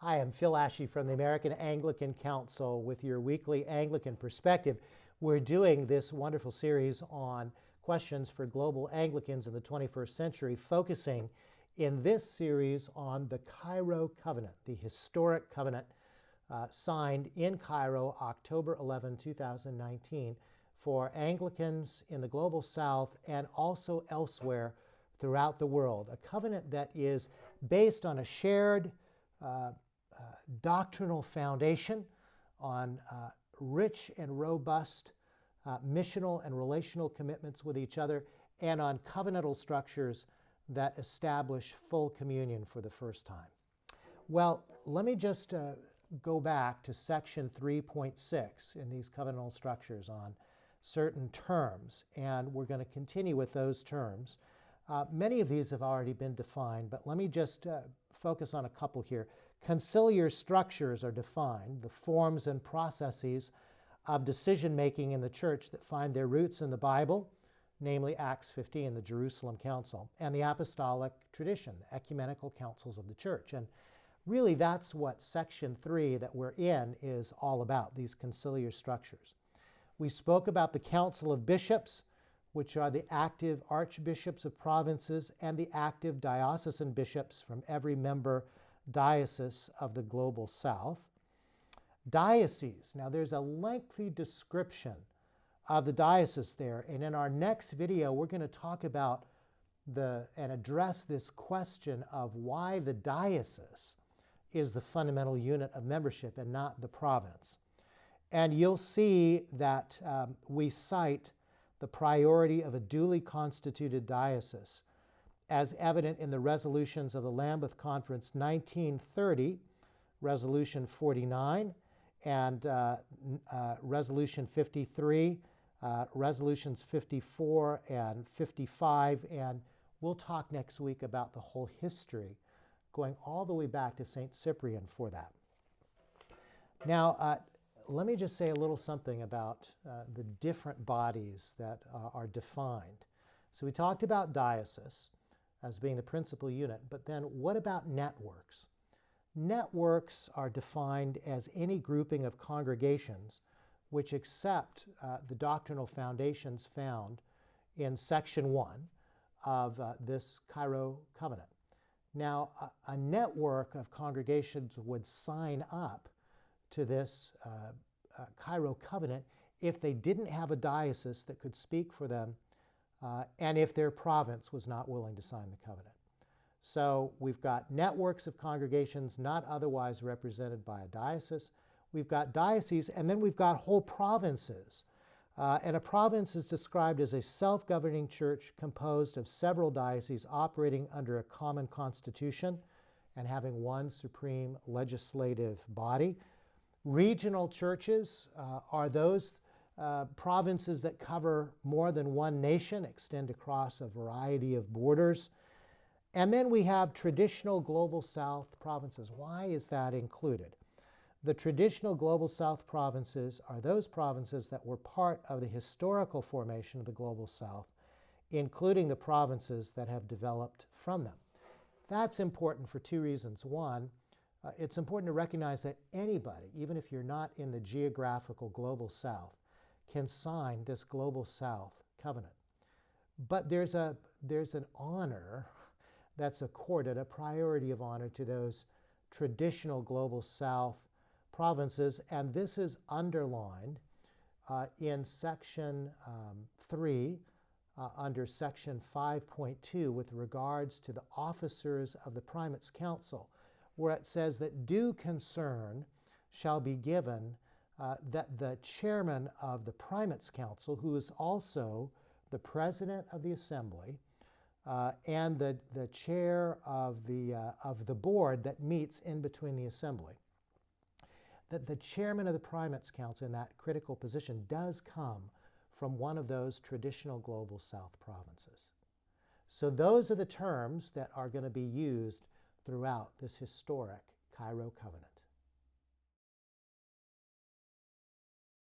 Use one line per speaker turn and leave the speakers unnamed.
Hi, I'm Phil Ashey from the American Anglican Council with your weekly Anglican perspective. We're doing this wonderful series on questions for global Anglicans in the 21st century, focusing in this series on the Cairo Covenant, the historic covenant signed in Cairo October 11, 2019 for Anglicans in the global South and also elsewhere throughout the world. A covenant that is based on a shared doctrinal foundation, on rich and robust missional and relational commitments with each other, and on covenantal structures that establish full communion for the first time. Well, let me just go back to section 3.6 in these covenantal structures on certain terms, and we're going to continue with those terms. Many of these have already been defined, but let me just focus on a couple here. Conciliar structures are defined, the forms and processes of decision-making in the church that find their roots in the Bible, namely Acts 15, the Jerusalem Council, and the apostolic tradition, the ecumenical councils of the church. And really that's what section 3 that we're in is all about, these conciliar structures. We spoke about the Council of Bishops, which are the active archbishops of provinces and the active diocesan bishops from every member diocese of the global South. Diocese. Now there's a lengthy description of the diocese there, and in our next video we're going to talk about and address this question of why the diocese is the fundamental unit of membership and not the province. And you'll see that we cite the priority of a duly constituted diocese as evident in the resolutions of the Lambeth Conference 1930, Resolution 49, and Resolution 53, Resolutions 54 and 55, and we'll talk next week about the whole history, going all the way back to St. Cyprian for that. Now, let me just say a little something about the different bodies that are defined. So we talked about diocese as being the principal unit, but then what about networks? Networks are defined as any grouping of congregations which accept the doctrinal foundations found in section 1 of this Cairo Covenant. Now, a network of congregations would sign up to this Cairo Covenant if they didn't have a diocese that could speak for them and if their province was not willing to sign the covenant. So we've got networks of congregations not otherwise represented by a diocese. We've got dioceses, and then we've got whole provinces. And a province is described as a self-governing church composed of several dioceses operating under a common constitution and having one supreme legislative body. Regional churches are those provinces that cover more than one nation, extend across a variety of borders. And then we have traditional global South provinces. Why is that included? The traditional global South provinces are those provinces that were part of the historical formation of the global South, including the provinces that have developed from them. That's important for two reasons. One, it's important to recognize that anybody, even if you're not in the geographical global South, can sign this global South covenant. But there's an honor that's accorded, a priority of honor to those traditional global South provinces, and this is underlined in section 3 under section 5.2 with regards to the officers of the Primates' Council, where it says that due concern shall be given that the chairman of the Primates' Council, who is also the president of the assembly, and the chair of the board that meets in between the assembly, that the chairman of the Primates' Council in that critical position does come from one of those traditional global South provinces. So those are the terms that are going to be used throughout this historic Cairo Covenant.